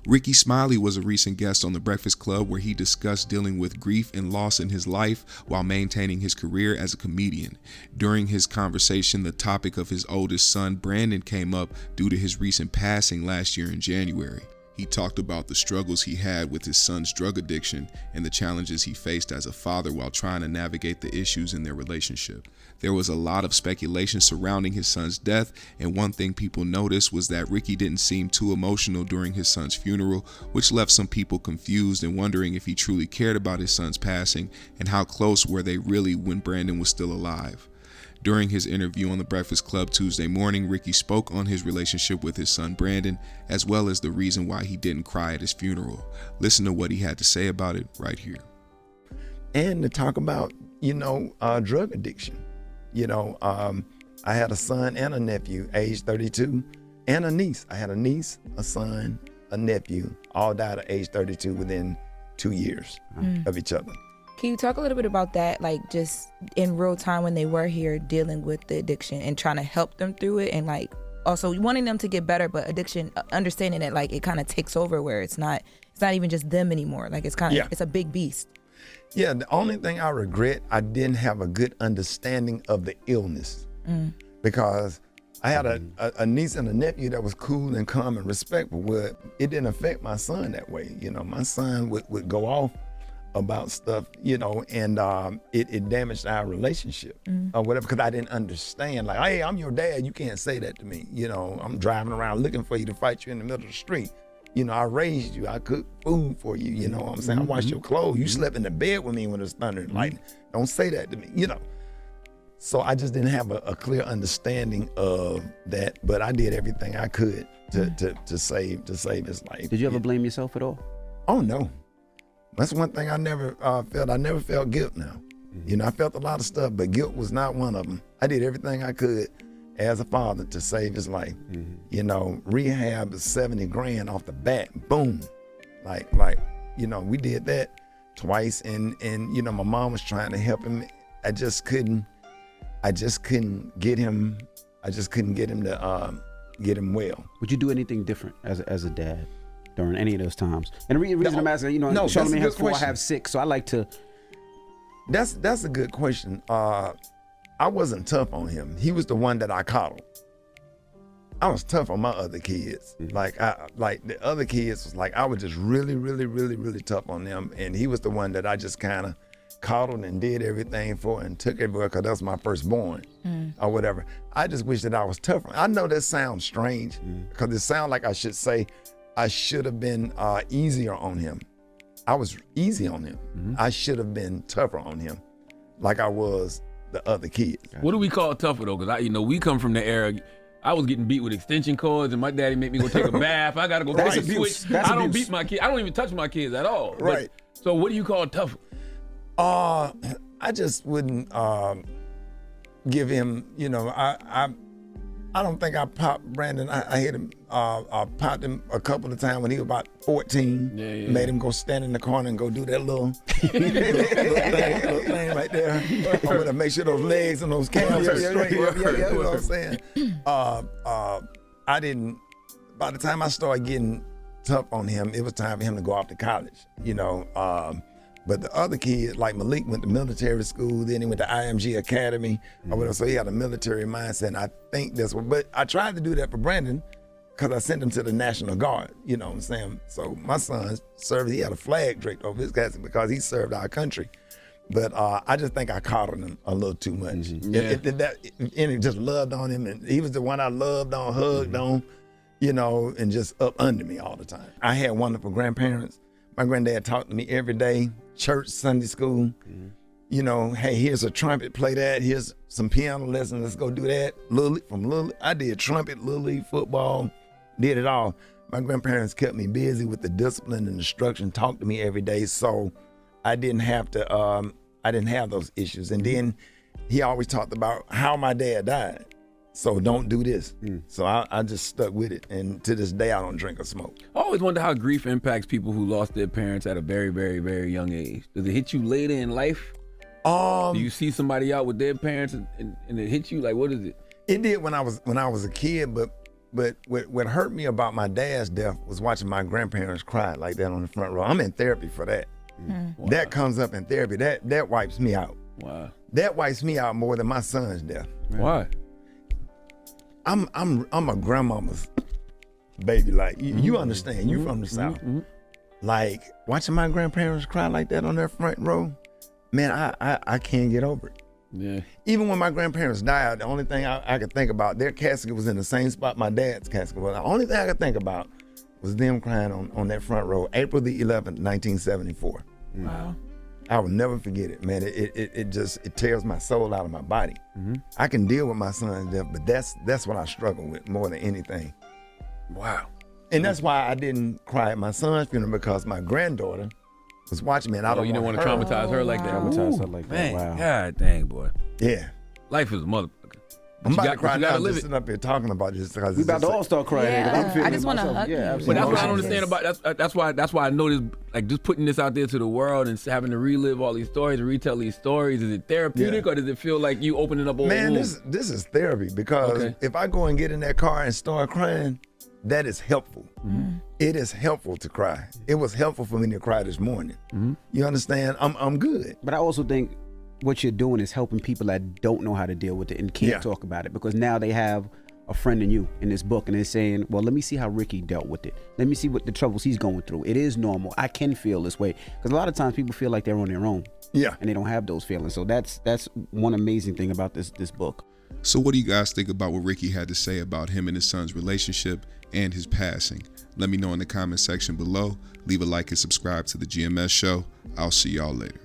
Rickey Smiley was a recent guest on The Breakfast Club where he discussed dealing with grief and loss in his life while maintaining his career as a comedian. During his conversation, the topic of his oldest son, Brandon, came up due to his recent passing last year in January. He talked about the struggles he had with his son's drug addiction and the challenges he faced as a father while trying to navigate the issues in their relationship. There was a lot of speculation surrounding his son's death, and one thing people noticed was that Rickey didn't seem too emotional during his son's funeral, which left some people confused and wondering if he truly cared about his son's passing and how close were they really when Brandon was still alive. During his interview on The Breakfast Club Tuesday morning, Rickey spoke on his relationship with his son Brandon, as well as the reason why he didn't cry at his funeral. Listen to what he had to say about it right here. And to talk about, drug addiction. I had a son and a nephew, age 32, and a niece. I had a niece, a son, a nephew, all died at age 32 within 2 years of each other. Can you talk a little bit about that, like just in real time when they were here dealing with the addiction and trying to help them through it, and like also wanting them to get better, but addiction, understanding that like it kind of takes over where it's not even just them anymore. Like it's kind of it's a big beast. Yeah, the only thing I regret, I didn't have a good understanding of the illness because I had a niece and a nephew that was cool and calm and respectful. Well, it didn't affect my son that way. My son would go off about stuff, and it damaged our relationship or whatever, because I didn't understand. Like, hey, I'm your dad. You can't say that to me. I'm driving around looking for you to fight you in the middle of the street. I raised you. I cooked food for you. You know what I'm saying? I washed your clothes. You slept in the bed with me when it was thunder and lightning. Don't say that to me, So I just didn't have a clear understanding of that, but I did everything I could to save his life. Did you ever blame yourself at all? Oh, no. That's one thing I never felt. I never felt guilt now. I felt a lot of stuff, but guilt was not one of them. I did everything I could as a father to save his life. Rehab is $70,000 off the bat. Boom. Like, we did that twice, and my mom was trying to help him. I just couldn't get him to get him well. Would you do anything different as a dad during any of those times? And the reason I'm asking, Charlamagne has 4, I have 6, so I like to. That's a good question. I wasn't tough on him. He was the one that I coddled. I was tough on my other kids. Like the other kids was like, I was just really, really, really, really tough on them, and he was the one that I just kind of coddled and did everything for and took everywhere because that was my firstborn or whatever. I just wish that I was tougher. I know that sounds strange because it sounds like I should say I should have been easier on him. I was easy on him. I should have been tougher on him like I was the other kids. What do we call tougher though? Because we come from the era, I was getting beat with extension cords and my daddy made me go take a bath. I got to go That's take a abuse. switch. That's I don't abuse. beat my kids. I don't even touch my kids at all. Right. So what do you call tougher? I just wouldn't give him, I don't think I popped Brandon. I hit him, I popped him a couple of times when he was about 14. Yeah. Made him go stand in the corner and go do that little thing right there. I'm gonna make sure those legs and those calves are straight. You know what I'm saying? I didn't, by the time I started getting tough on him, it was time for him to go off to college, But the other kid, like Malik, went to military school, then he went to IMG Academy, or whatever, so he had a military mindset, and I think that's what, but I tried to do that for Brandon, because I sent him to the National Guard, you know what I'm saying? So my son served, he had a flag draped over his casket because he served our country. But I just think I coddled him a little too much. And he just loved on him, and he was the one I loved on, hugged on, and just up under me all the time. I had wonderful grandparents. My granddad talked to me every day, church, Sunday school. Hey, here's a trumpet, play that. Here's some piano lessons, let's go do that. I did trumpet, Little League, football, did it all. My grandparents kept me busy with the discipline and instruction, talked to me every day, so I didn't have those issues. And then he always talked about how my dad died. So don't do this. So I just stuck with it. And to this day, I don't drink or smoke. I always wonder how grief impacts people who lost their parents at a very, very, very young age. Does it hit you later in life? Do you see somebody out with their parents and it hits you? Like, what is it? It did when I was a kid, but what hurt me about my dad's death was watching my grandparents cry like that on the front row. I'm in therapy for that. Wow. That comes up in therapy. That wipes me out. Wow. That wipes me out more than my son's death. Why? I'm a grandmama's baby. Like you understand. You from the South. Like watching my grandparents cry like that on their front row, man, I can't get over it. Yeah. Even when my grandparents died, the only thing I could think about, their casket was in the same spot my dad's casket was. The only thing I could think about was them crying on that front row, April the 11th, 1974. Wow. I will never forget it, man. It tears my soul out of my body. I can deal with my son's death, but that's what I struggle with more than anything. Wow. And that's why I didn't cry at my son's funeral, because my granddaughter was watching me, and I don't you don't want to her. traumatize her like that. Traumatize her like that. Man, Wow. God dang, boy. Yeah. Life is a motherfucker. I'm about to cry you now, gotta just live it. sitting up here talking about this. Because We about to all start crying. Yeah. 'Cause I'm feeling I just it wanna myself. hug you. Yeah, But absolutely. that's what I don't Emotions. understand about that's why I know this, like, just putting this out there to the world and having to relive all these stories and retell these stories. Is it therapeutic or does it feel like you opening up a Man, wound? this is therapy, because if I go and get in that car and start crying, that is helpful. It is helpful to cry. It was helpful for me to cry this morning. You understand? I'm good. But I also think what you're doing is helping people that don't know how to deal with it and can't talk about it, because now they have a friend in you in this book, and they're saying, well, let me see how Rickey dealt with it. Let me see what the troubles he's going through. It is normal. I can feel this way, because a lot of times people feel like they're on their own. Yeah. And they don't have those feelings. So that's one amazing thing about this book. So what do you guys think about what Rickey had to say about him and his son's relationship and his passing? Let me know in the comment section below. Leave a like and subscribe to the GMS show. I'll see y'all later.